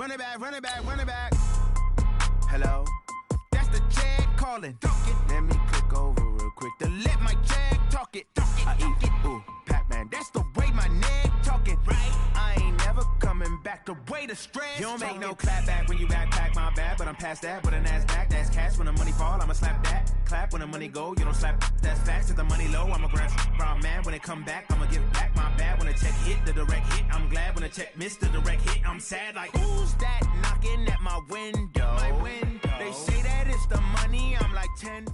Run it back, run it back, run it back. Hello? That's the Jag calling. Let me click over real quick to let my Jag talk it. I eat it, ooh, Pac-Man. That's the way my neck talking. Right? I ain't never coming back the way the stress. You don't make no clap back when you backpack, my bad. But I'm past that, but a NASDAQ, that's cash. When the money fall, I'ma slap that. Clap when the money go, you don't slap. That's facts. If the money low, I'ma grab brown man. When it come back, I'ma give back my bad. When the check hit, the direct hit. I'm glad when the check missed the direct hit. I'm sad like, who's that knocking at my window? My window. They say that it's the money, I'm like 10.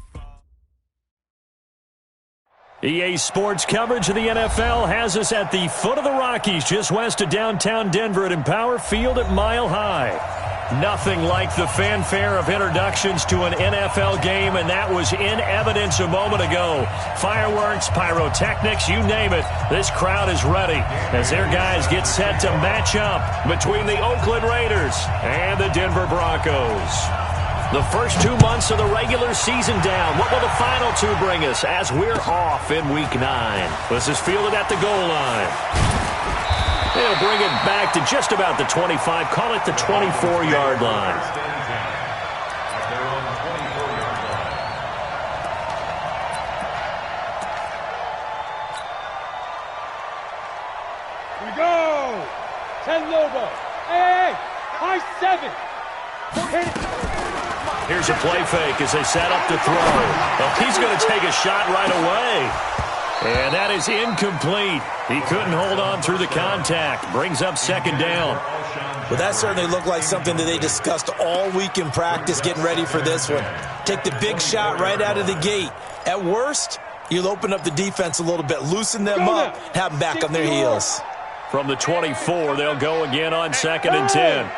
EA Sports coverage of the NFL has us at the foot of the Rockies, just west of downtown Denver at Empower Field at Mile High. Nothing like the fanfare of introductions to an NFL game, and that was in evidence a moment ago. Fireworks, pyrotechnics, you name it. This crowd is ready as their guys get set to match up between the Oakland Raiders and the Denver Broncos. The first 2 months of the regular season down. What will the final two bring us as we're off in Week 9? This is fielded at the goal line. They'll bring it back to just about the 25. Call it the 24-yard line. Here we go. 10 Lobo. Hey, high 7. Hit it. Here's a play fake as they set up to throw. Well, he's going to take a shot right away. And that is incomplete. He couldn't hold on through the contact. Brings up second down. Well, that certainly looked like something that they discussed all week in practice getting ready for this one. Take the big shot right out of the gate. At worst, you'll open up the defense a little bit, loosen them up, have them back on their heels. From the 24, they'll go again on 2nd and 10.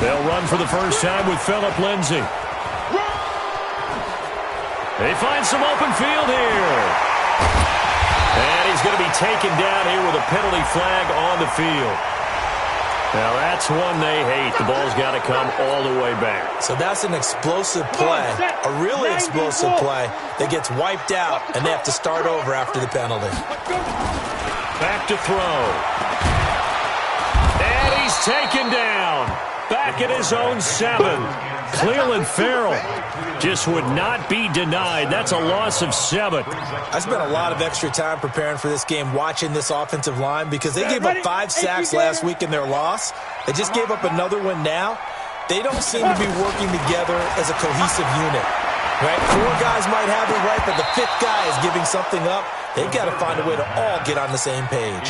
They'll run for the first time with Phillip Lindsay. They find some open field here. And he's going to be taken down here with a penalty flag on the field. Now that's one they hate. The ball's got to come all the way back. So that's an explosive play, a really explosive play that gets wiped out, and they have to start over after the penalty. Back to throw. He's taken down. Back at his own 7. Cleveland Farrell just would not be denied. That's a loss of 7. I spent a lot of extra time preparing for this game watching this offensive line because they gave up 5 sacks last week in their loss. They just gave up another one now. They don't seem to be working together as a cohesive unit. Right? 4 guys might have it right, but the 5th guy is giving something up. They've got to find a way to all get on the same page.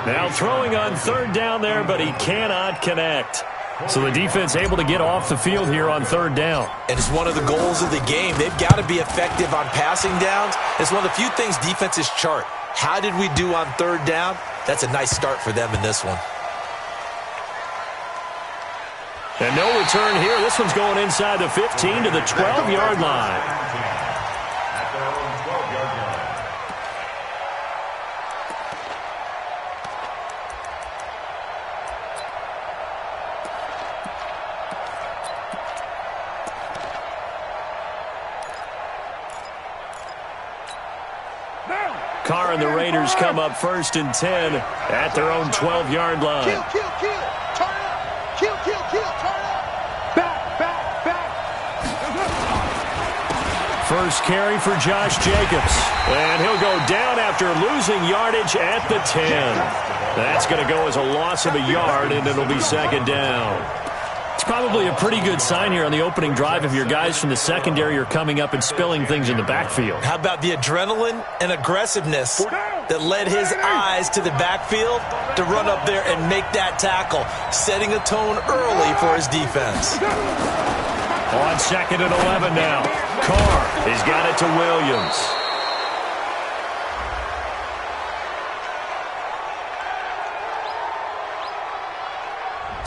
Now throwing on 3rd down there, but he cannot connect. So the defense able to get off the field here on 3rd down. And it's one of the goals of the game. They've got to be effective on passing downs. It's one of the few things defenses chart. How did we do on 3rd down? That's a nice start for them in this one. And no return here. This one's going inside the 15 to the 12-yard line. Carr and the Raiders come up 1st and 10 at their own 12-yard line. Kill, kill, kill. Turn up. Kill, kill, kill. Turn up. Back, back, back. First carry for Josh Jacobs. And he'll go down after losing yardage at the 10. That's going to go as a loss of a yard, and it'll be 2nd down. It's probably a pretty good sign here on the opening drive if your guys from the secondary are coming up and spilling things in the backfield. How about the adrenaline and aggressiveness that led his eyes to the backfield to run up there and make that tackle, setting a tone early for his defense. On 2nd and 11 now. Carr has got it to Williams.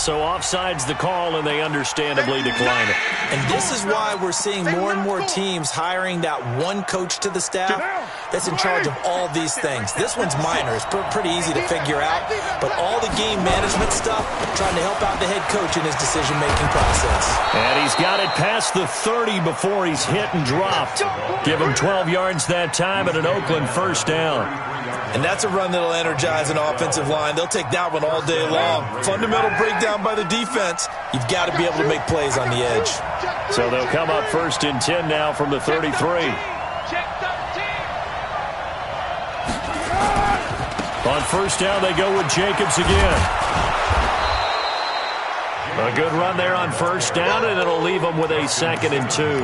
So offside's the call, and they understandably decline it. And this is why we're seeing more and more teams hiring that one coach to the staff that's in charge of all these things. This one's minor. It's pretty easy to figure out. But all the game management stuff, trying to help out the head coach in his decision-making process. And he's got it past the 30 before he's hit and dropped. Give him 12 yards that time at an Oakland 1st down. And that's a run that'll energize an offensive line. They'll take that one all day long. Fundamental breakdown by the defense. You've got to be able to make plays on the edge. So they'll come up 1st and 10 now from the 33. On 1st down, they go with Jacobs again. A good run there on 1st down, and it'll leave them with a 2nd and 2.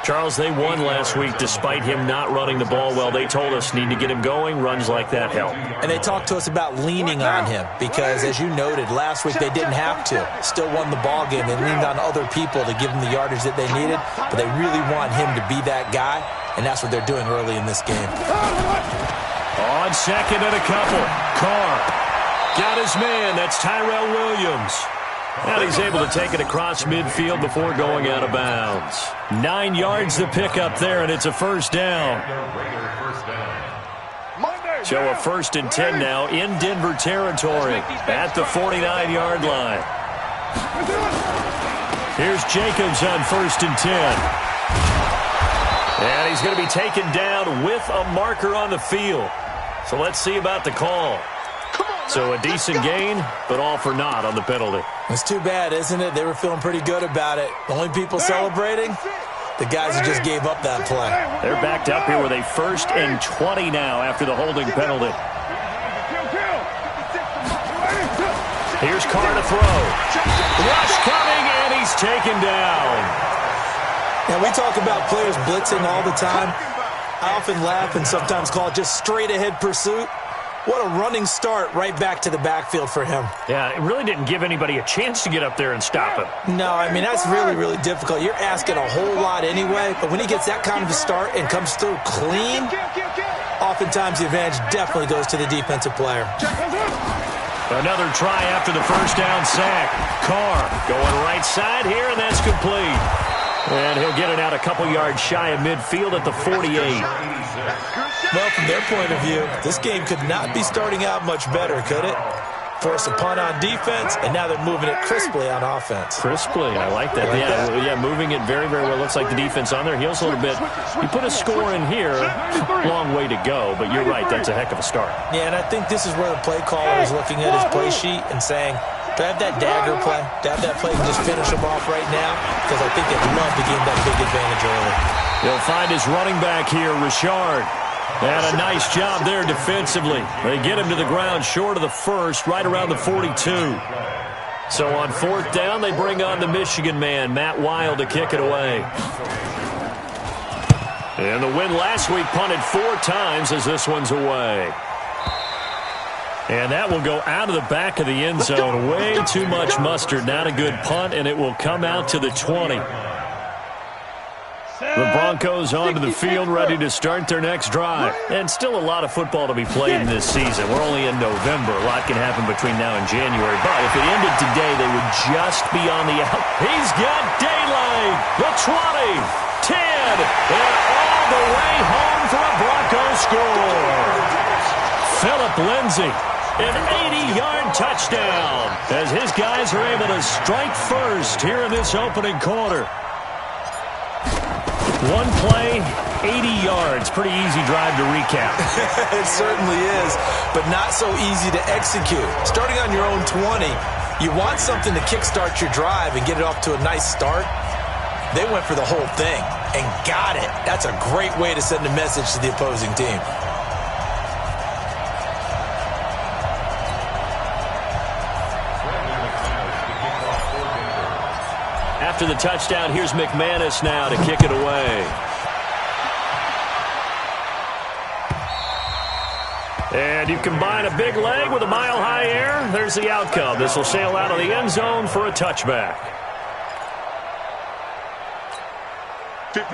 Charles, they won last week despite him not running the ball well. They told us need to get him going. Runs like that help. And they talked to us about leaning on him because, as you noted, last week they didn't have to. Still won the ball game. They leaned on other people to give them the yardage that they needed, but they really want him to be that guy, and that's what they're doing early in this game. On 2nd and a couple, Carr got his man. That's Tyrell Williams. And he's able to take it across midfield before going out of bounds. 9 yards to pick up there, and it's a 1st down. So a 1st and 10 now in Denver territory at the 49-yard line. Here's Jacobs on 1st and 10. And he's going to be taken down with a marker on the field. So let's see about the call. So a decent gain, but all for naught on the penalty. It's too bad, isn't it? They were feeling pretty good about it. The only people celebrating, the guys who just gave up that play. They're backed up here with a 1st and 20 now after the holding penalty. Here's Carr to throw. Rush coming, and he's taken down. Now, we talk about players blitzing all the time. I often laugh and sometimes call it just straight-ahead pursuit. What a running start right back to the backfield for him. Yeah, it really didn't give anybody a chance to get up there and stop him. No, I mean, that's really, really difficult. You're asking a whole lot anyway, but when he gets that kind of a start and comes through clean, oftentimes the advantage definitely goes to the defensive player. Another try after the 1st down sack. Carr going right side here, and that's complete. And he'll get it out a couple yards shy of midfield at the 48. Well, from their point of view, this game could not be starting out much better, could it? Force a punt on defense, and now they're moving it crisply on offense. Crisply, I like that. Yeah, moving it very, very well. Looks like the defense on their heels a little bit. You put a score in here, long way to go, but you're right, that's a heck of a start. Yeah, and I think this is where the play caller is looking at his play sheet and saying, do I have that dagger play? Do I have that play and just finish him off right now? Because I think they'd love to gain that big advantage early. They'll find his running back here, Richard. And a nice job there defensively. They get him to the ground short of the 1st, right around the 42. So on 4th down, they bring on the Michigan man, Matt Wild, to kick it away. And the win last week punted 4 times as this one's away. And that will go out of the back of the end zone. Way too much mustard. Not a good punt, and it will come out to the 20. The Broncos onto the field, ready to start their next drive. And still a lot of football to be played in this season. We're only in November. A lot can happen between now and January. But if it ended today, they would just be on the out. He's got daylight. The 20, 10, and all the way home for a Broncos score. Philip Lindsay, an 80-yard touchdown, as his guys are able to strike first here in this opening quarter. One play, 80 yards. Pretty easy drive to recap. It certainly is, but not so easy to execute. Starting on your own 20, you want something to kickstart your drive and get it off to a nice start. They went for the whole thing and got it. That's a great way to send a message to the opposing team. After the touchdown, here's McManus now to kick it away. And you combine a big leg with a mile-high air, there's the outcome. This will sail out of the end zone for a touchback.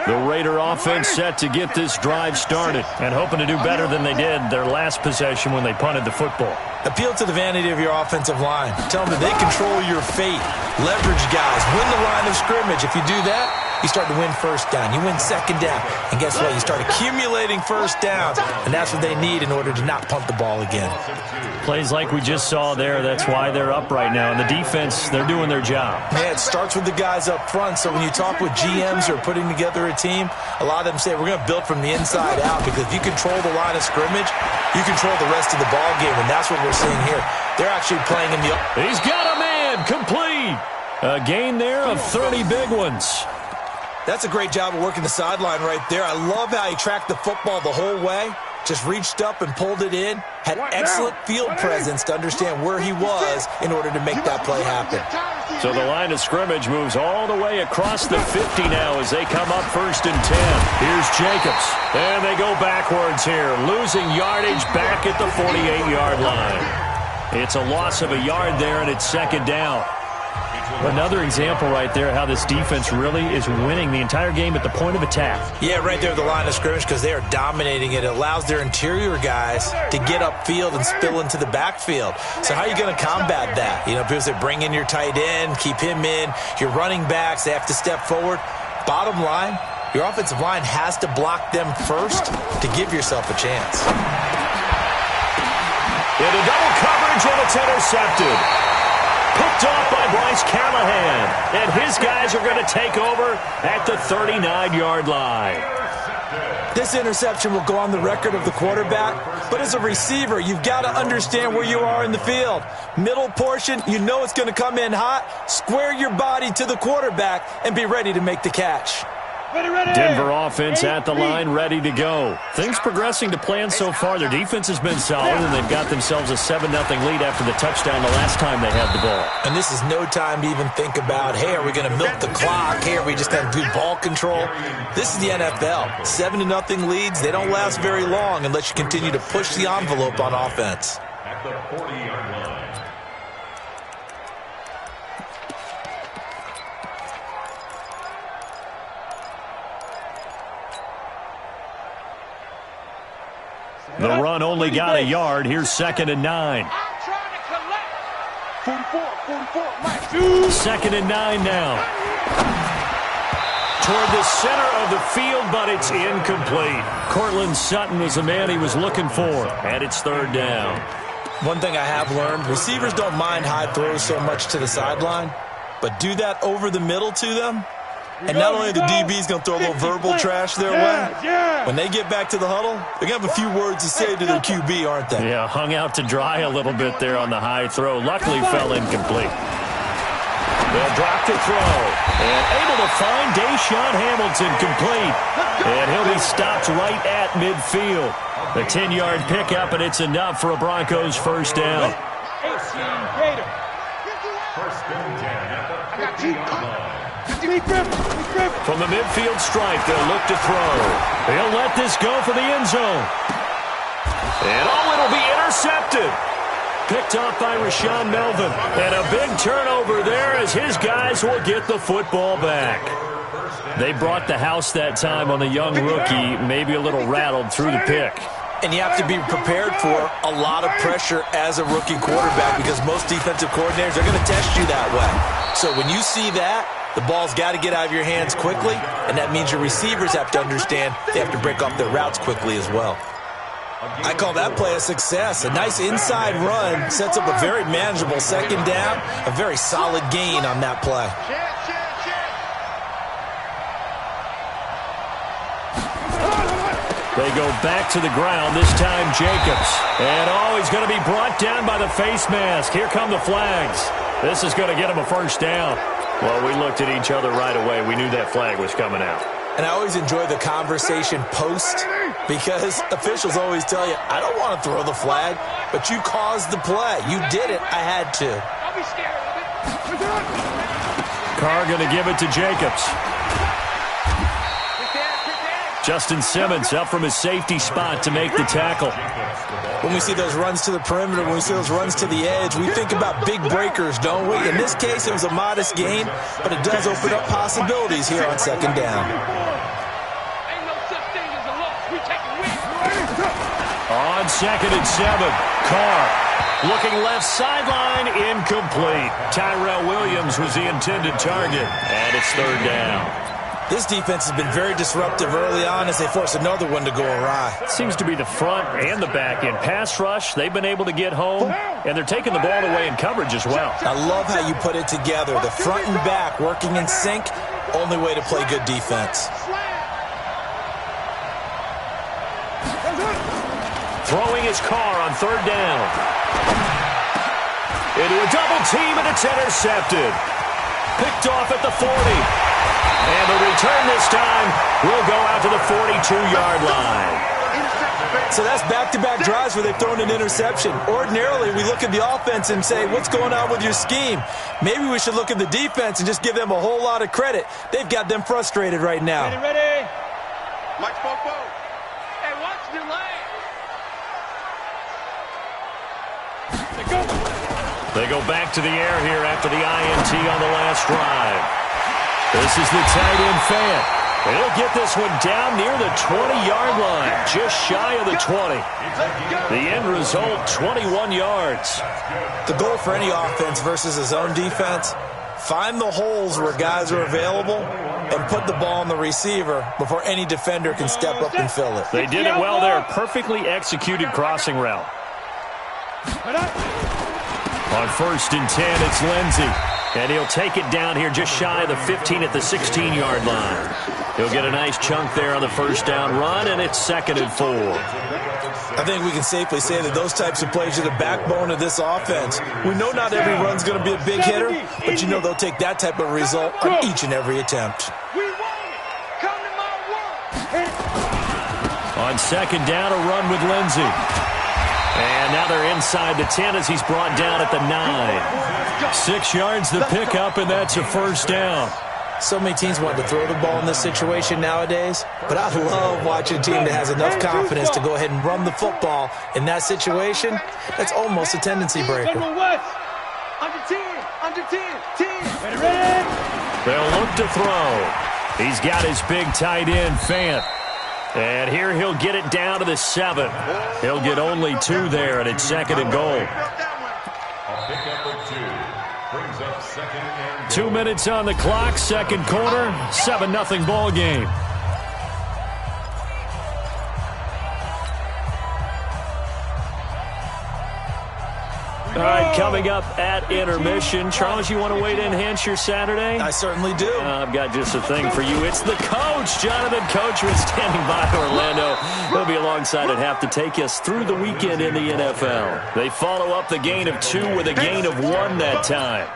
The Raider offense set to get this drive started and hoping to do better than they did their last possession when they punted the football. Appeal to the vanity of your offensive line. Tell them that they control your fate. Leverage guys. Win the line of scrimmage. If you do that, you start to win first down. You win second down. And guess what? You start accumulating first downs. And that's what they need in order to not punt the ball again. Plays like we just saw there, that's why they're up right now. And the defense, they're doing their job. Yeah, it starts with the guys up front. So when you talk with GMs who are putting together a team, a lot of them say we're going to build from the inside out, because if you control the line of scrimmage, you control the rest of the ball game, and that's what we're seeing here. They're actually playing in the... He's got a man, complete. A gain there of 30 big ones. That's a great job of working the sideline right there. I love how he tracked the football the whole way. Just reached up and pulled it in. Had excellent field presence to understand where he was in order to make that play happen. So the line of scrimmage moves all the way across the 50 now as they come up 1st and 10. Here's Jacobs. And they go backwards here, losing yardage back at the 48-yard line. It's a loss of a yard there, and it's 2nd down. Another example right there how this defense really is winning the entire game at the point of attack. Yeah, right there at the line of scrimmage, because they are dominating it. It allows their interior guys to get upfield and spill into the backfield. So how are you going to combat that? You know, people say bring in your tight end, keep him in. Your running backs, they have to step forward. Bottom line, your offensive line has to block them first to give yourself a chance. Into double coverage, and it's intercepted. Picked off by Bryce Callahan. And his guys are going to take over at the 39-yard line. This interception will go on the record of the quarterback, but as a receiver, you've got to understand where you are in the field. Middle portion, you know it's going to come in hot. Square your body to the quarterback and be ready to make the catch. Denver offense at the line, ready to go. Things progressing to plan so far. Their defense has been solid, and they've got themselves a 7-0 lead after the touchdown the last time they had the ball. And this is no time to even think about, hey, are we going to milk the clock? Hey, are we just going to do ball control? This is the NFL. 7-0 leads, they don't last very long unless you continue to push the envelope on offense. At the 40-yard line. The run only got a yard. Here's 2nd and 9. 2nd and 9 now. Toward the center of the field, but it's incomplete. Cortland Sutton was the man he was looking for, and it's 3rd down. One thing I have learned, receivers don't mind high throws so much to the sideline, but do that over the middle to them, and not only are the DBs going to throw a little verbal trash their way, when they get back to the huddle, they're going to have a few words to say to their QB, aren't they? Yeah, hung out to dry a little bit there on the high throw. Luckily fell incomplete. They'll drop to throw. And able to find Deshaun Hamilton complete. And he'll be stopped right at midfield. The 10-yard pickup, and it's enough for a Broncos 1st down. From the midfield stripe, they'll look to throw. He'll let this go for the end zone. And it'll be intercepted. Picked off by Rashaan Melvin. And a big turnover there as his guys will get the football back. They brought the house that time on the young rookie, maybe a little rattled through the pick. And you have to be prepared for a lot of pressure as a rookie quarterback because most defensive coordinators are going to test you that way. So when you see that, the ball's got to get out of your hands quickly, and that means your receivers have to understand they have to break off their routes quickly as well. I call that play a success. A nice inside run sets up a very manageable 2nd down, a very solid gain on that play. They go back to the ground, this time Jacobs. And he's going to be brought down by the face mask. Here come the flags. This is going to get him a 1st down. Well, we looked at each other right away. We knew that flag was coming out. And I always enjoy the conversation post because officials always tell you, I don't want to throw the flag, but you caused the play. You did it. I had to. Don't be scared of it. Carr going to give it to Jacobs. Justin Simmons up from his safety spot to make the tackle. When we see those runs to the perimeter, when we see those runs to the edge, we think about big breakers, don't we? In this case, it was a modest gain, but it does open up possibilities here on 2nd down. Ain't no such thing as a loss. We take a win. On 2nd and 7, Carr looking left sideline, incomplete. Tyrell Williams was the intended target, and it's 3rd down. This defense has been very disruptive early on as they force another one to go awry. Seems to be the front and the back end. Pass rush, they've been able to get home, and they're taking the ball away in coverage as well. I love how you put it together. The front and back working in sync, only way to play good defense. Throwing his car on third down. Into a double team, and it's intercepted. Picked off at the 40. And the return this time will go out to the 42-yard line. So that's back-to-back drives where they've thrown an interception. Ordinarily, we look at the offense and say, what's going on with your scheme? Maybe we should look at the defense and just give them a whole lot of credit. They've got them frustrated right now. Ready. Mike Popo. Hey, watch the lane. They go back to the air here after the INT on the last drive. This is the tight end Fant. And he'll get this one down near the 20-yard line, just shy of the 20. The end result, 21 yards. The goal for any offense versus his own defense, find the holes where guys are available and put the ball on the receiver before any defender can step up and fill it. They did it well there. Perfectly executed crossing route. On 1st and 10, it's Lindsey. And he'll take it down here just shy of the 15 at the 16-yard line. He'll get a nice chunk there on the first down run, and it's 2nd and 4. I think we can safely say that those types of plays are the backbone of this offense. We know not every run's going to be a big hitter, but you know they'll take that type of result on each and every attempt. On 2nd down, a run with Lindsey. And now they're inside the 10 as he's brought down at the 9. 6 yards the pickup, and that's a first down. So many teams want to throw the ball in this situation nowadays, but I love watching a team that has enough confidence to go ahead and run the football in that situation. That's almost a tendency breaker. Under 10, 10. They'll look to throw. He's got his big tight end, Fant. And here he'll get it down to the 7. He'll get only 2 there, and it's 2nd and goal. A pickup of 2 brings up 2nd and goal. 2 minutes on the clock, second quarter, 7-0 ball game. All right, coming up at intermission. Charles, you want to wait to enhance your Saturday? I certainly do. I've got just a thing for you. It's the coach, Jonathan Coachman, standing by Orlando. He'll be alongside at half to take us through the weekend in the NFL. They follow up the gain of 2 with a gain of 1 that time.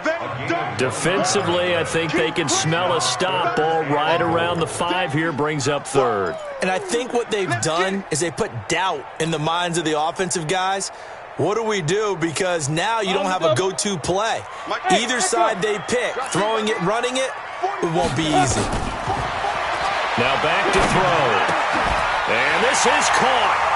Defensively, I think they can smell a stop ball right around the 5 here, brings up 3rd. And I think what they've done is they put doubt in the minds of the offensive guys. What do we do? Because now you don't have a go-to play. Either side they pick, throwing it, running it, it won't be easy. Now back to throw. And this is caught.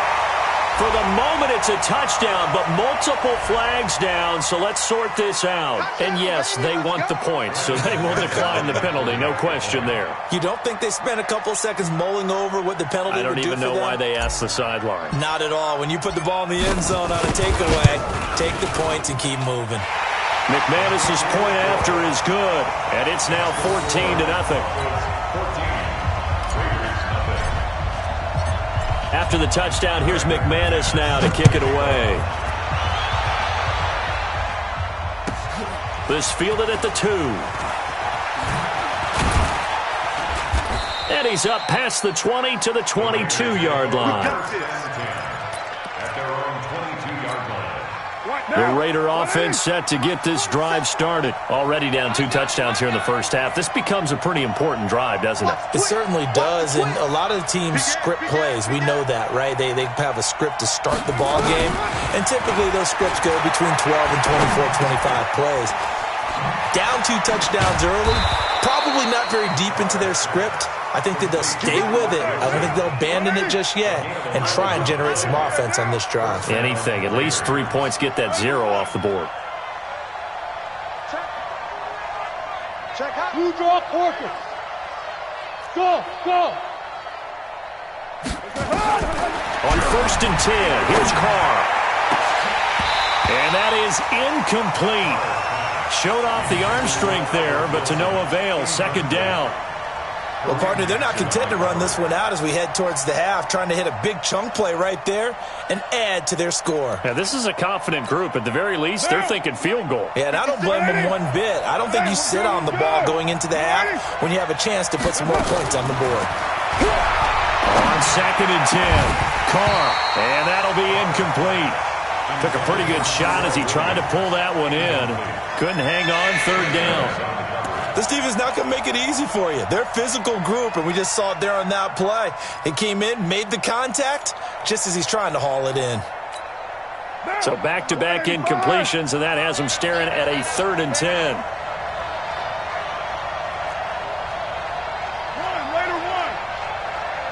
For the moment, it's a touchdown, but multiple flags down, so let's sort this out. And yes, they want the points, so they will decline the penalty, no question there. You don't think they spent a couple seconds mulling over what the penalty would do for them? I don't even know why they asked the sideline. Not at all. When you put the ball in the end zone on a takeaway, take the points and keep moving. McManus's point after is good, and it's now 14-0. After the touchdown, here's McManus now to kick it away. This fielded at the 2. And he's up past the 20 to the 22-yard line. The Raider offense set to get this drive started. Already down 2 touchdowns here in the first half. This becomes a pretty important drive, doesn't it? It certainly does, and a lot of the teams script plays. We know that, right? They have a script to start the ball game, and typically those scripts go between 12 and 24, 25 plays. Down 2 touchdowns early, probably not very deep into their script. I think that they'll stay with it. I don't think they'll abandon it just yet and try and generate some offense on this drive. Anything. At least 3 points. Get that 0 off the board. Check out. You draw Corker. Go. On 1st and 10, here's Carr. And that is incomplete. Showed off the arm strength there, but to no avail. 2nd down. Well, partner, they're not content to run this one out as we head towards the half, trying to hit a big chunk play right there and add to their score. Yeah, this is a confident group. At the very least, they're thinking field goal. Yeah, and I don't blame them one bit. I don't think you sit on the ball going into the half when you have a chance to put some more points on the board. On 2nd and 10, Carr, and that'll be incomplete. Took a pretty good shot as he tried to pull that one in. Couldn't hang on 3rd down. This team is not going to make it easy for you. They're a physical group, and we just saw it there on that play. He came in, made the contact, just as he's trying to haul it in. So back-to-back incompletions, and that has him staring at a 3rd and 10.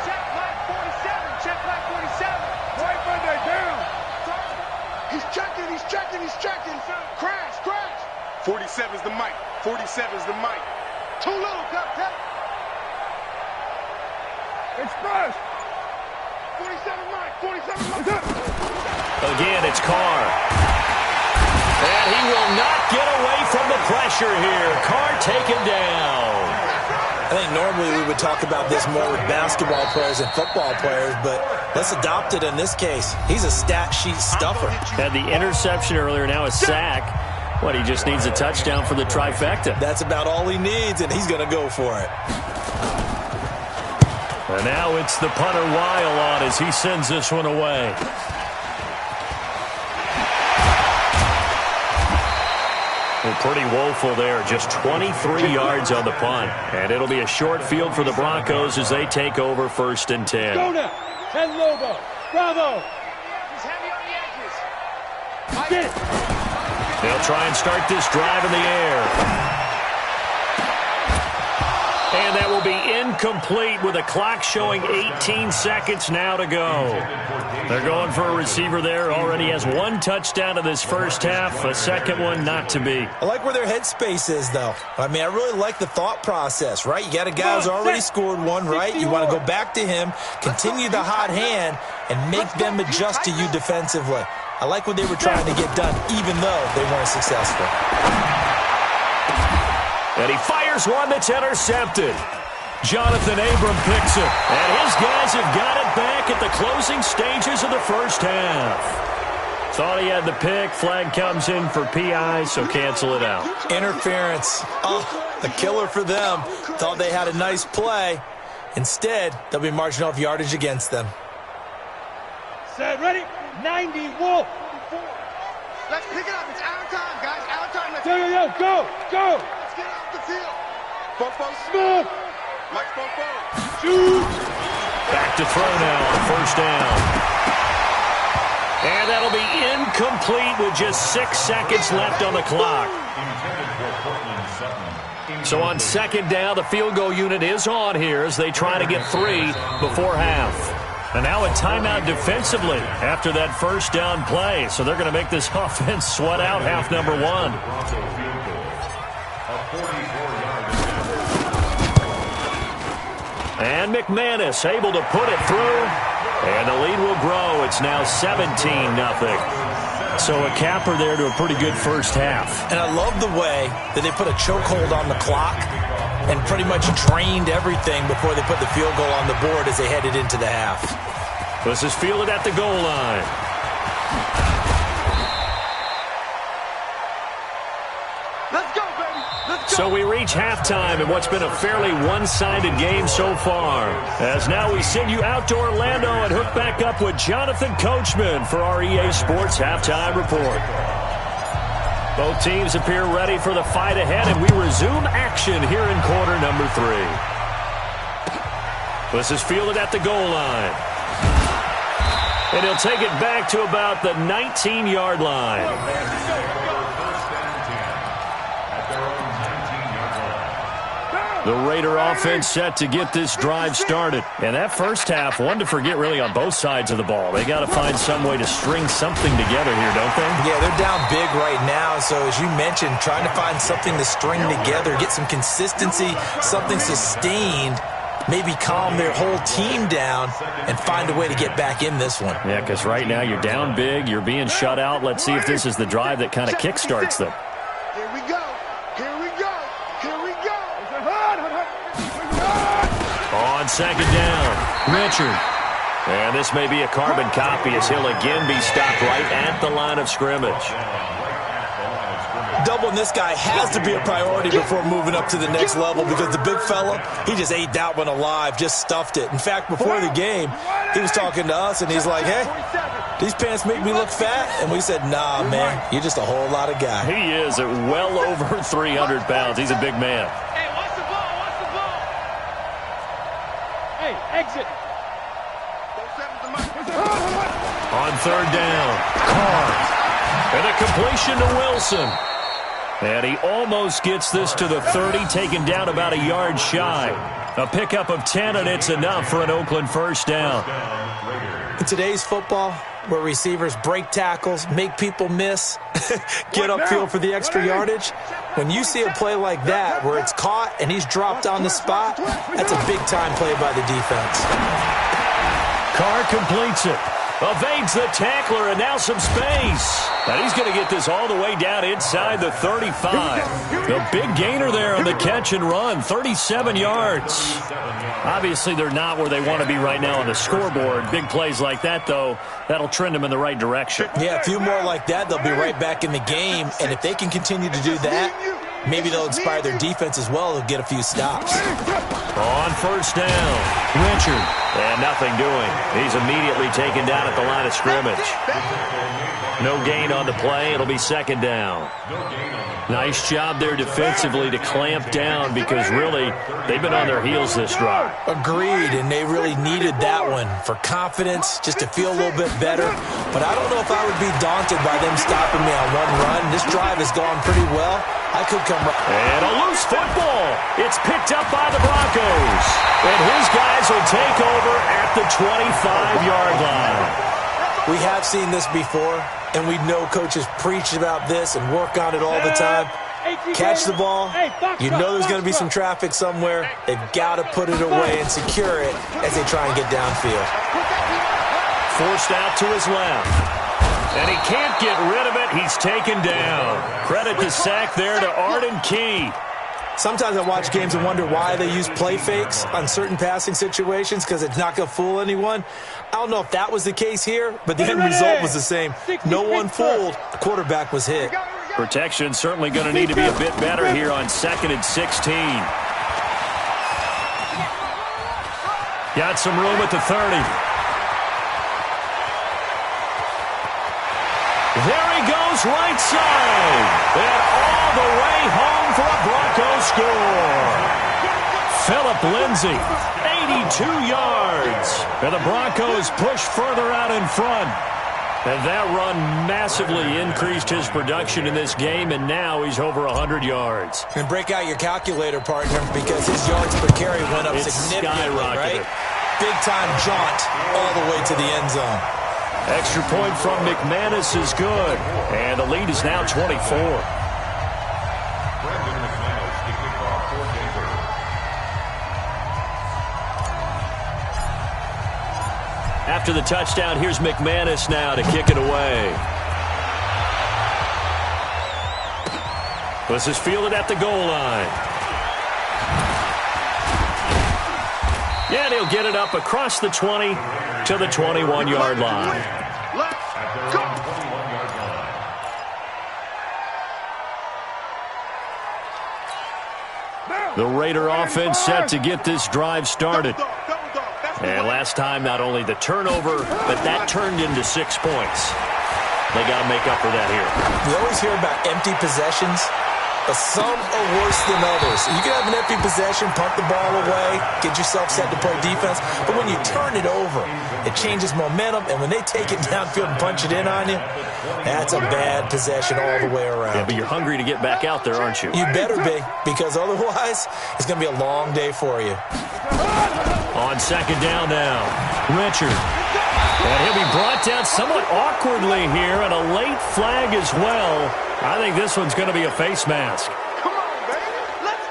Check flag 47. Check flag 47. Right Monday down. He's checking. Crash. 47's the mic. 47's the mic. Too little, Cut. Express. 47 mic. 47 mic. Again, it's Carr. And he will not get away from the pressure here. Carr taken down. I think normally we would talk about this more with basketball players and football players, but let's adopt it in this case. He's a stat sheet stuffer. Had the interception earlier, now a sack. What, he just needs a touchdown for the trifecta. That's about all he needs, and he's going to go for it. And now it's the punter Weil on as he sends this one away. Well, pretty woeful there. Just 23 yards on the punt. And it'll be a short field for the Broncos as they take over 1st and 10. Go now. 10 Lobo. Bravo. He's heavy on the edges. Get it. They'll try and start this drive in the air. And that will be incomplete with a clock showing 18 seconds now to go. They're going for a receiver there. Already has 1 touchdown in this first half. A second one not to be. I like where their headspace is, though. I mean, I really like the thought process, right? You got a guy who's already scored one, right? You want to go back to him, continue the hot hand, and make them adjust to you defensively. I like what they were trying to get done, even though they weren't successful. And he fires one that's intercepted. Jonathan Abram picks it. And his guys have got it back at the closing stages of the first half. Thought he had the pick. Flag comes in for PI, so cancel it out. Interference. Oh, the killer for them. Thought they had a nice play. Instead, they'll be marching off yardage against them. Set, ready? 90, Wolf. Let's pick it up. It's our time, guys. Our time. Let's Go. Let's get off the field. Fofo. Smooth. Mike Fofo. Shoot. Back to throw now on 1st down. And that'll be incomplete with just 6 seconds left on the clock. So on 2nd down, the field goal unit is on here as they try to get 3 before half. And now a timeout defensively after that 1st down play. So they're going to make this offense sweat out half number 1. And McManus able to put it through. And the lead will grow. It's now 17-0. So a capper there to a pretty good first half. And I love the way that they put a chokehold on the clock and pretty much trained everything before they put the field goal on the board as they headed into the half. This is fielded at the goal line. Let's go, baby. Let's go. So we reach halftime in what's been a fairly one-sided game so far. As now we send you out to Orlando and hook back up with Jonathan Coachman for our EA Sports Halftime Report. Both teams appear ready for the fight ahead, and we resume action here in quarter number 3. This is fielded at the goal line. And he'll take it back to about the 19-yard line. The Raider offense set to get this drive started. And that first half, one to forget really on both sides of the ball. They got to find some way to string something together here, don't they? Yeah, they're down big right now. So as you mentioned, trying to find something to string together, get some consistency, something sustained, maybe calm their whole team down and find a way to get back in this one. Yeah, because right now you're down big, you're being shut out. Let's see if this is the drive that kind of kickstarts them. Here we go. Here we go. Here we go. second down. Richard. And this may be a carbon copy as he'll again be stopped right at the line of scrimmage. Doubling this guy has to be a priority before moving up to the next level because the big fella, he just ate that one alive, just stuffed it. In fact, before the game, he was talking to us, and he's like, hey, these pants make me look fat. And we said, nah, man, you're just a whole lot of guy. He is at well over 300 pounds. He's a big man. Hey, watch the ball, watch the ball. Hey, exit. On third down, Carr. And a completion to Wilson. And he almost gets this to the 30, taken down about a yard shy. A pickup of 10, and it's enough for an Oakland first down. In today's football, where receivers break tackles, make people miss, get upfield for the extra yardage, when you see a play like that where it's caught and he's dropped on the spot, that's a big-time play by the defense. Carr completes it. Evades the tackler, and now some space. And he's going to get this all the way down inside the 35. The big gainer there on the catch and run, 37 yards. Obviously, they're not where they want to be right now on the scoreboard. Big plays like that, though, that'll trend them in the right direction. Yeah, a few more like that, they'll be right back in the game. And if they can continue to do that, maybe they'll inspire their defense as well. They'll get a few stops. On first down, Richard. And nothing doing. He's immediately taken down at the line of scrimmage. No gain on the play. It'll be second down. Nice job there defensively to clamp down because really they've been on their heels this drive. Agreed, and they really needed that one for confidence, just to feel a little bit better. But I don't know if I would be daunted by them stopping me on one run. This drive has gone pretty well. I could come right. And a loose football. It's picked up by the Broncos. And his guys will take over at the 25-yard line. We have seen this before, and we know coaches preach about this and work on it all the time. Catch the ball. You know there's going to be some traffic somewhere. They've got to put it away and secure it as they try and get downfield. Forced out to his left. And he can't get rid of it. He's taken down. Credit the sack there to Arden Key. Sometimes I watch games and wonder why they use play fakes on certain passing situations because it's not going to fool anyone. I don't know if that was the case here, but the end result was the same. No one fooled. The quarterback was hit. Protection certainly going to need to be a bit better here on 2nd and 16. Got some room at the 30. There he goes, right side. And all the way home for a Broncos score. Phillip Lindsay, 82 yards. And the Broncos push further out in front. And that run massively increased his production in this game, and now he's over 100 yards. And break out your calculator, partner, because his yards per carry went up significantly, right? Big-time jaunt all the way to the end zone. Extra point from McManus is good. And the lead is now 24. After the touchdown, here's McManus now to kick it away. This is fielded at the goal line. Yeah, and he'll get it up across the 20 to the 21-yard line. Let's go. The Raider offense set to get this drive started. And last time, not only the turnover, but that turned into 6 points. They got to make up for that here. We always hear about empty possessions, but some are worse than others. You can have an empty possession, punt the ball away, get yourself set to play defense, but when you turn it over, it changes momentum, and when they take it downfield and punch it in on you, that's a bad possession all the way around. Yeah, but you're hungry to get back out there, aren't you? You better be, because otherwise, it's going to be a long day for you. On second down now, Richard. And he'll be brought down somewhat awkwardly here, and a late flag as well. I think this one's going to be a face mask. Come on, baby. Let's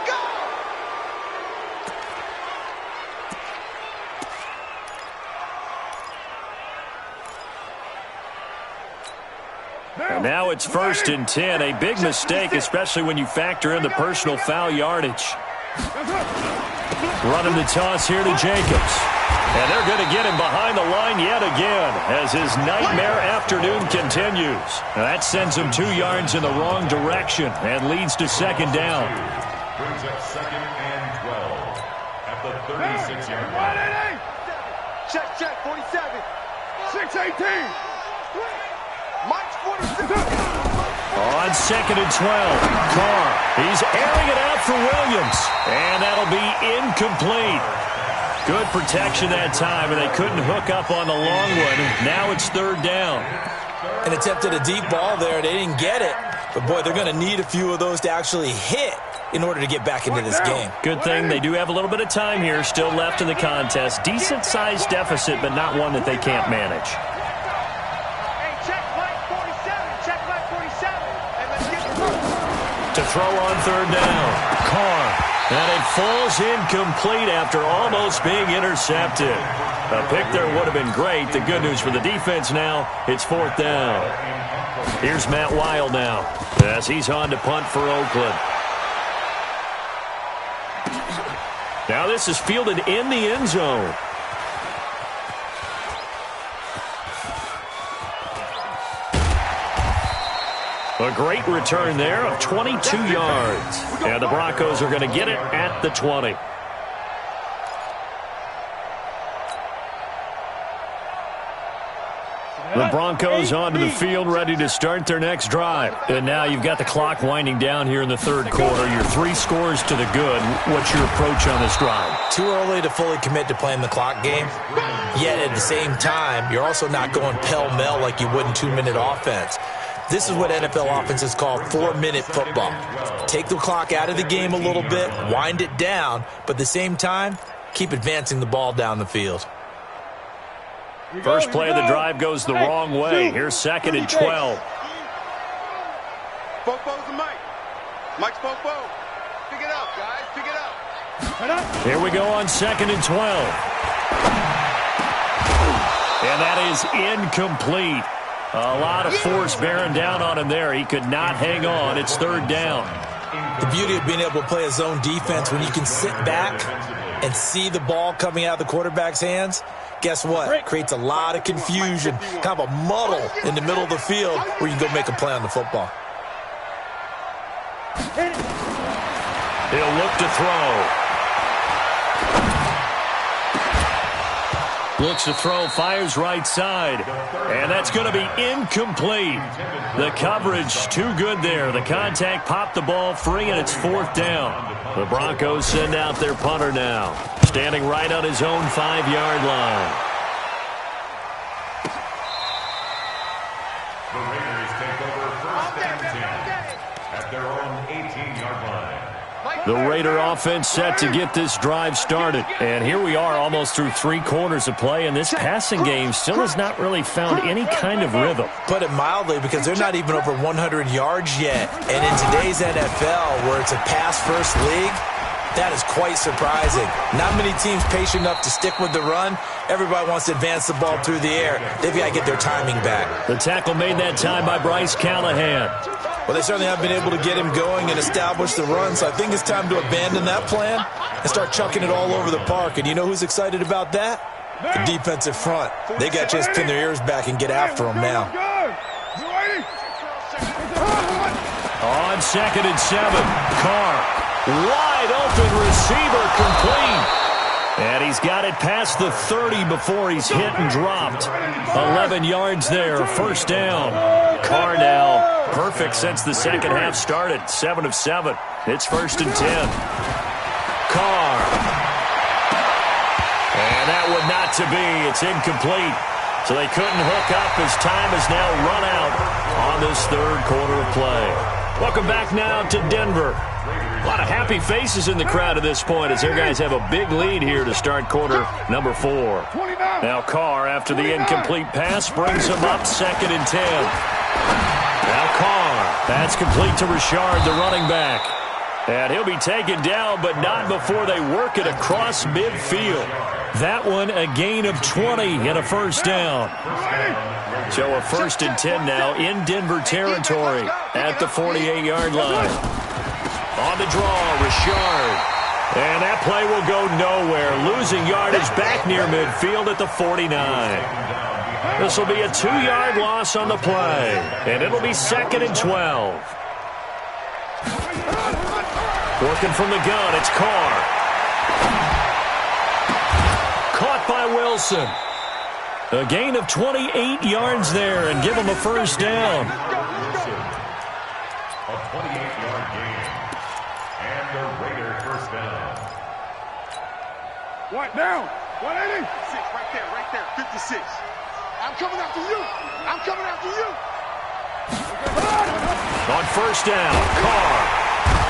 go. And now it's 1st and 10. A big mistake, especially when you factor in the personal foul yardage. Running the toss here to Jacobs. And they're going to get him behind the line yet again as his nightmare afternoon continues. That sends him 2 yards in the wrong direction and leads to second down. Brings up second and 12 at the 36-yard line. Check, 47. 6-18. Mike's 46. On second and 12, Carr. He's airing it out for Williams. And that'll be incomplete. Good protection that time, and they couldn't hook up on the long one. Now it's third down. And attempted a deep ball there. They didn't get it. But, boy, they're going to need a few of those to actually hit in order to get back into this game. Good thing they do have a little bit of time here still left in the contest. Decent-sized deficit, but not one that they can't manage. Hey, check Mike 47. Check Mike 47. And let's get it. To throw on third down, Carr. And it falls incomplete after almost being intercepted. A pick there would have been great. The good news for the defense now, it's fourth down. Here's Matt Wild now as he's on to punt for Oakland. Now this is fielded in the end zone. A great return there of 22 yards. And the Broncos are going to get it at the 20. The Broncos onto the field, ready to start their next drive. And now you've got the clock winding down here in the third quarter. You're 3 scores to the good. What's your approach on this drive? Too early to fully commit to playing the clock game. Yet at the same time, you're also not going pell-mell like you would in 2-minute offense. This is what NFL offenses call 4-minute football. Take the clock out of the game a little bit, wind it down, but at the same time, keep advancing the ball down the field. First play of the drive goes the wrong way. Here's second and 12. Popo's the Mike. Mike's Popo. Pick it up, guys. Pick it up. Here we go on second and 12. And that is incomplete. A lot of force bearing down on him there. He could not hang on. It's third down. The beauty of being able to play a zone defense when you can sit back and see the ball coming out of the quarterback's hands, guess what? Creates a lot of confusion, kind of a muddle in the middle of the field where you can go make a play on the football. He'll look to throw. Looks to throw, fires right side. And that's going to be incomplete. The coverage too good there. The contact popped the ball free, and it's fourth down. The Broncos send out their punter now, standing right on his own 5-yard line. The Raiders take over first and 10 at their own 18-yard line. The Raider offense set to get this drive started. And here we are almost through 3 quarters of play, and this passing game still has not really found any kind of rhythm. Put it mildly, because they're not even over 100 yards yet. And in today's NFL, where it's a pass-first league, that is quite surprising. Not many teams patient enough to stick with the run. Everybody wants to advance the ball through the air. They've got to get their timing back. The tackle made that time by Bryce Callahan. Well, they certainly have been able to get him going and establish the run, so I think it's time to abandon that plan and start chucking it all over the park. And you know who's excited about that? The defensive front. They got a chance to pin their ears back and get after him now. On second and 7, Carr. Wide open receiver, complete. And he's got it past the 30 before he's hit and dropped. 11 yards there, first down. Carr now perfect since the second half started. 7 of 7. It's first and 10. Carr. And that would not to be. It's incomplete. So they couldn't hook up as time has now run out on this third quarter of play. Welcome back now to Denver. A lot of happy faces in the crowd at this point as their guys have a big lead here to start quarter number 4. Now Carr, after the incomplete pass, brings him up second and 10. Now Carr. That's complete to Richard, the running back. And he'll be taken down, but not before they work it across midfield. That one a gain of 20 and a first down. So a first and 10 now in Denver territory at the 48-yard line. On the draw, Richard. And that play will go nowhere, losing yardage back near midfield at the 49. This will be a 2-yard loss on the play, and it'll be 2nd and 12. Working from the gun, it's Carr. Caught by Wilson. A gain of 28 yards there and give him a first down. A 28-yard gain. And the Raider first down. What down? 180? Right there, 56. I'm coming after you. I'm coming after you. On first down, Carr.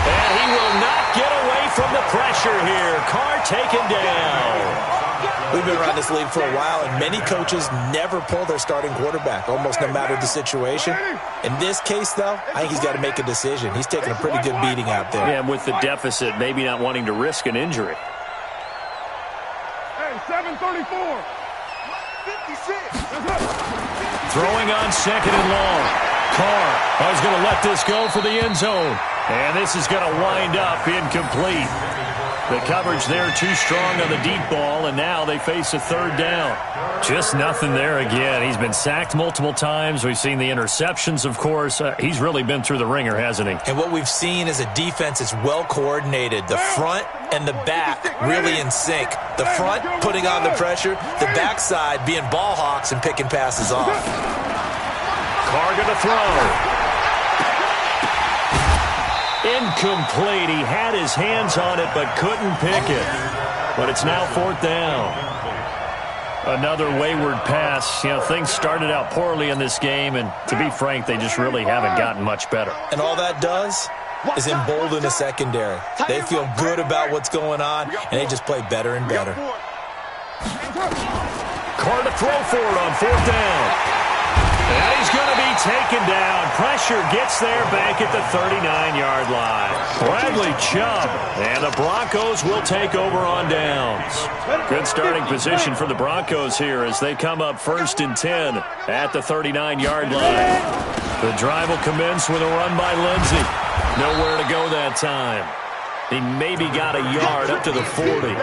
And he will not get away from the pressure here. Carr taken down. We've been around this league for a while, and many coaches never pull their starting quarterback, almost no matter the situation. In this case, though, I think he's got to make a decision. He's taking a pretty good beating out there. Yeah, and with the deficit, maybe not wanting to risk an injury. Hey, 734. 56. Throwing on 2nd and long. Carr is going to let this go for the end zone. And this is going to wind up incomplete. The coverage there too strong on the deep ball, and now they face a 3rd down. Just nothing there again. He's been sacked multiple times. We've seen the interceptions, of course. He's really been through the ringer, hasn't he? And what we've seen is a defense that's well coordinated. The front and the back really in sync. The front putting on the pressure, the backside being ball hawks and picking passes off. Carr going to throw. Incomplete. He had his hands on it but couldn't pick it. But it's now 4th down. Another wayward pass. You know, things started out poorly in this game, and to be frank, they just really haven't gotten much better. And all that does is embolden the secondary. They feel good about what's going on, and they just play better and better. Carr to throw for it on 4th down. And he's going to be taken down. Pressure gets there back at the 39-yard line. Bradley Chubb, and the Broncos will take over on downs. Good starting position for the Broncos here as they come up 1st and 10 at the 39-yard line. The drive will commence with a run by Lindsey. Nowhere to go that time. He maybe got a yard up to the 40.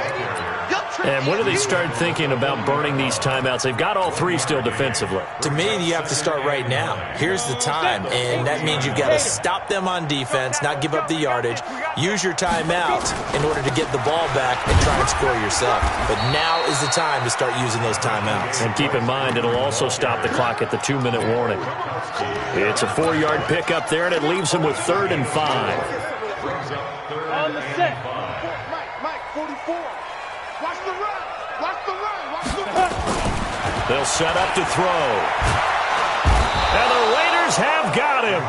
And when do they start thinking about burning these timeouts? They've got all 3 still defensively. To me, you have to start right now. Here's the time, and that means you've got to stop them on defense, not give up the yardage, use your timeouts in order to get the ball back and try and score yourself. But now is the time to start using those timeouts. And keep in mind, it'll also stop the clock at the 2-minute warning. It's a 4-yard pickup there, and it leaves them with 3rd and 5. On the set. Mike, 44. Watch the run. Watch the run. Watch the run. They'll set up to throw. And the Raiders have got him.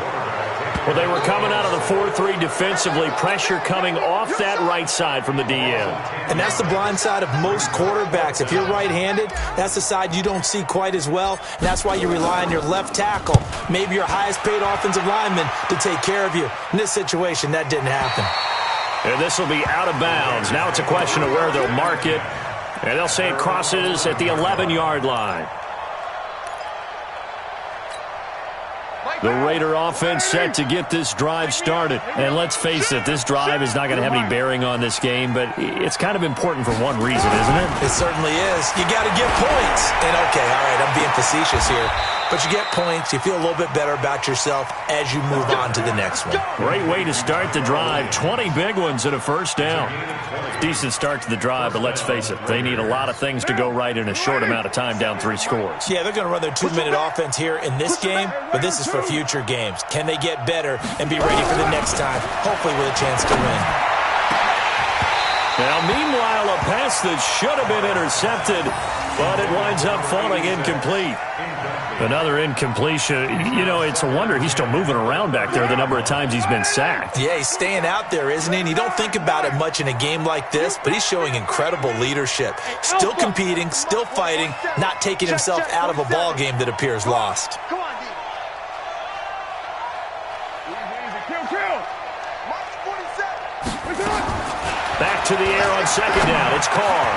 Well, they were coming out of the 4-3 defensively. Pressure coming off that right side from the DN. And that's the blind side of most quarterbacks. If you're right-handed, that's the side you don't see quite as well. And that's why you rely on your left tackle, maybe your highest-paid offensive lineman, to take care of you. In this situation, that didn't happen. And this will be out of bounds. Now it's a question of where they'll mark it. And they'll say it crosses at the 11-yard line. The Raider offense set to get this drive started. And let's face it, this drive is not going to have any bearing on this game, but it's kind of important for one reason, isn't it? It certainly is. You got to get points. And, okay, all right, I'm being facetious here. But you get points, you feel a little bit better about yourself as you move on to the next one. Great way to start the drive. 20 big ones and a first down. Decent start to the drive, but let's face it, they need a lot of things to go right in a short amount of time, down 3 scores. Yeah, they're going to run their 2-minute offense here in this game, but this is for future games. Can they get better and be ready for the next time, hopefully with a chance to win? Now, meanwhile, a pass that should have been intercepted, but it winds up falling incomplete. Another incompletion. You know, it's a wonder he's still moving around back there the number of times he's been sacked. Yeah, he's staying out there, isn't he? And you don't think about it much in a game like this, but he's showing incredible leadership. Still competing, still fighting, not taking himself out of a ball game that appears lost. Come on, D. Kill. March 47. Back to the air on second down. It's Carr.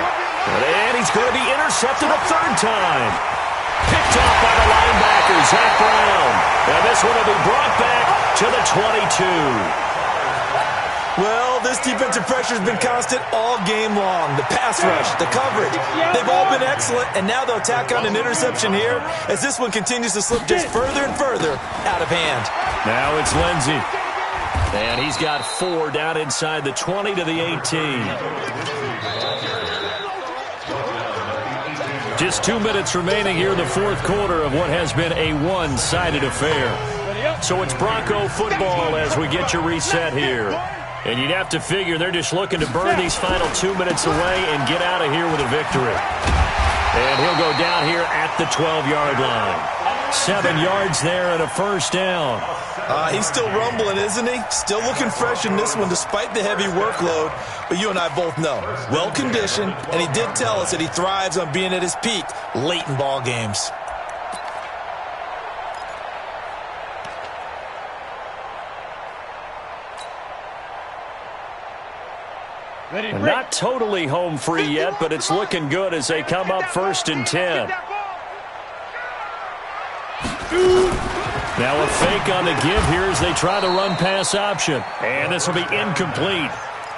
And he's going to be intercepted a 3rd time. Picked off by the linebacker, Zach Brown. And this one will be brought back to the 22. Well, this defensive pressure has been constant all game long. The pass rush, the coverage, they've all been excellent, and now they'll tack on an interception here as this one continues to slip just further and further out of hand. Now it's Lindsey. And he's got 4 down inside the 20 to the 18. Just 2 minutes remaining here in the fourth quarter of what has been a one-sided affair. So it's Bronco football as we get you reset here. And you'd have to figure they're just looking to burn these final 2 minutes away and get out of here with a victory. And he'll go down here at the 12-yard line. 7 yards there and a first down. He's still rumbling, isn't he? Still looking fresh in this one despite the heavy workload. But you and I both know, well-conditioned, and he did tell us that he thrives on being at his peak late in ball games. Not totally home free yet, but it's looking good as they come up 1st and 10. Now a fake on the give here as they try the run-pass option. And this will be incomplete.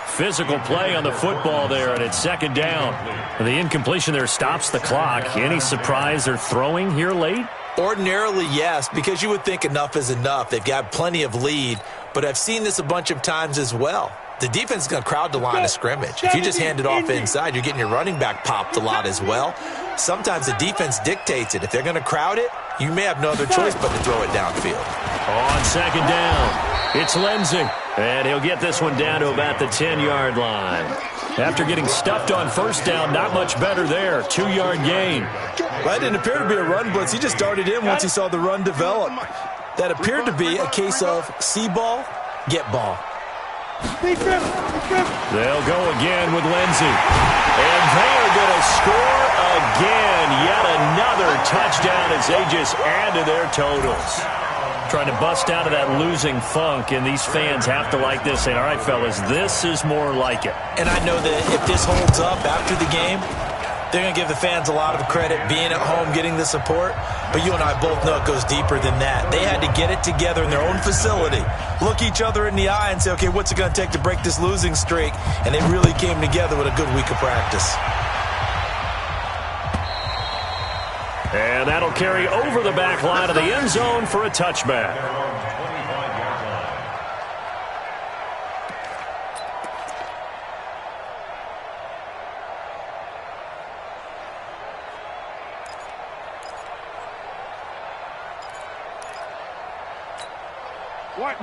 Physical play on the football there, and it's 2nd down. The incompletion there stops the clock. Any surprise they're throwing here late? Ordinarily, yes, because you would think enough is enough. They've got plenty of lead, but I've seen this a bunch of times as well. The defense is going to crowd the line of scrimmage. If you just hand it off inside, you're getting your running back popped a lot as well. Sometimes the defense dictates it. If they're going to crowd it, you may have no other choice but to throw it downfield. On 2nd down, it's Lindsey. And he'll get this one down to about the 10-yard line. After getting stuffed on 1st down, not much better there. 2-yard gain. Well, it didn't appear to be a run blitz. He just darted in once he saw the run develop. That appeared to be a case of see ball, get ball. They'll go again with Lindsey. And they are going to score again. Yet another touchdown as they just add to their totals. Trying to bust out of that losing funk, and these fans have to like this. Saying, all right, fellas, this is more like it. And I know that if this holds up after the game, they're going to give the fans a lot of credit being at home, getting the support. But you and I both know it goes deeper than that. They had to get it together in their own facility, look each other in the eye and say, okay, what's it going to take to break this losing streak? And they really came together with a good week of practice. And that'll carry over the back line of the end zone for a touchback.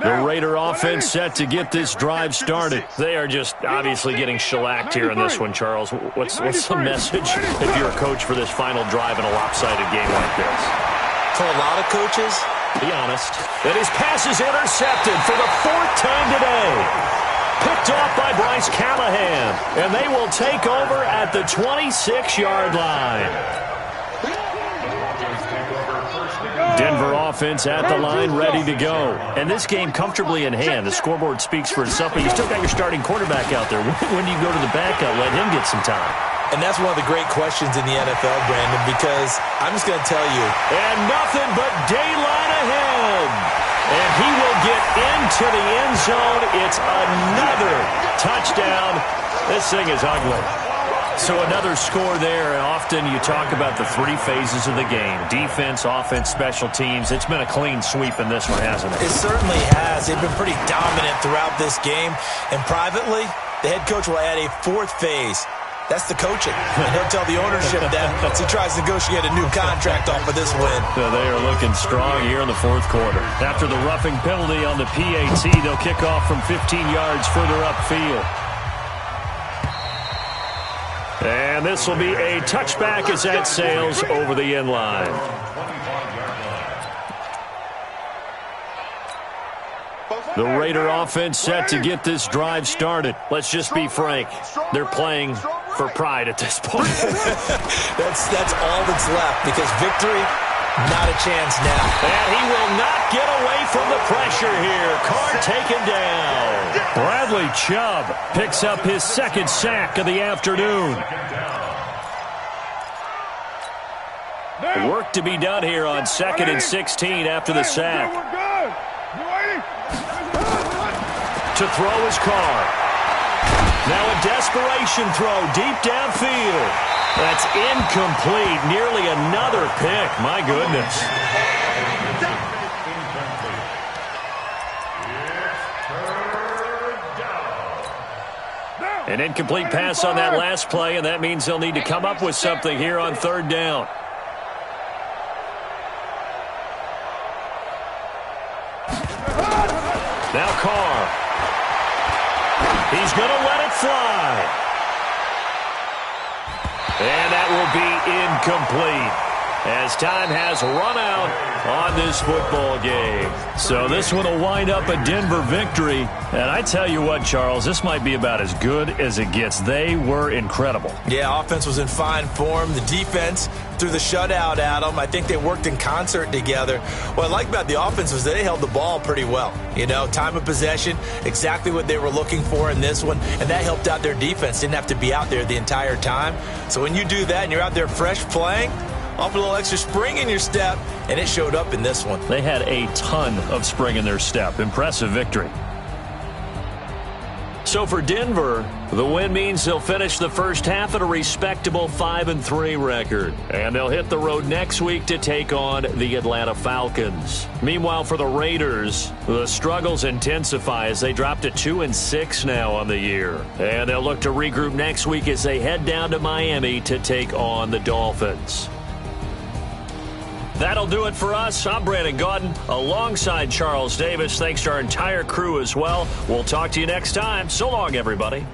The Raider offense set to get this drive started. They are just obviously getting shellacked here in this one, Charles. What's the message if you're a coach for this final drive in a lopsided game like this? For a lot of coaches, be honest. And his pass is intercepted for the 4th time today. Picked off by Bryce Callahan. And they will take over at the 26-yard line. Denver offense at the line, ready to go. And this game comfortably in hand. The scoreboard speaks for itself, but you still got your starting quarterback out there. When do you go to the backup? Let him get some time. And that's one of the great questions in the NFL, Brandon, because I'm just going to tell you. And nothing but daylight ahead. And he will get into the end zone. It's another touchdown. This thing is ugly. So another score there, and often you talk about the 3 phases of the game. Defense, offense, special teams. It's been a clean sweep in this one, hasn't it? It certainly has. They've been pretty dominant throughout this game. And privately, the head coach will add a 4th phase. That's the coaching. And he'll tell the ownership that as he tries to negotiate a new contract off of this win. So they are looking strong here in the 4th quarter. After the roughing penalty on the PAT, they'll kick off from 15 yards further upfield. And this will be a touchback as that sails over the end line. The Raider offense set to get this drive started. Let's just be frank. They're playing for pride at this point. That's all that's left because victory, not a chance now. And he will not get away from the pressure here. Carr taken down. Bradley Chubb picks up his 2nd sack of the afternoon. Work to be done here on 2nd and 16 after the sack. To throw his car. Now a desperation throw deep downfield. That's incomplete. Nearly another pick. My goodness. An incomplete pass on that last play, and that means they'll need to come up with something here on third down. Now Carr. He's going to let it fly. And that will be incomplete as time has run out on this football game. So this one will wind up a Denver victory. And I tell you what, Charles, this might be about as good as it gets. They were incredible. Yeah, offense was in fine form. The defense threw the shutout at them. I think they worked in concert together. What I like about the offense was they held the ball pretty well. You know, time of possession, exactly what they were looking for in this one, and that helped out their defense. Didn't have to be out there the entire time. So when you do that and you're out there fresh playing, off a little extra spring in your step, and it showed up in this one. They had a ton of spring in their step. Impressive victory. So for Denver, the win means they'll finish the first half at a respectable 5-3 record. And they'll hit the road next week to take on the Atlanta Falcons. Meanwhile, for the Raiders, the struggles intensify as they drop to 2-6 now on the year. And they'll look to regroup next week as they head down to Miami to take on the Dolphins. That'll do it for us. I'm Brandon Gaudin alongside Charles Davis. Thanks to our entire crew as well. We'll talk to you next time. So long, everybody.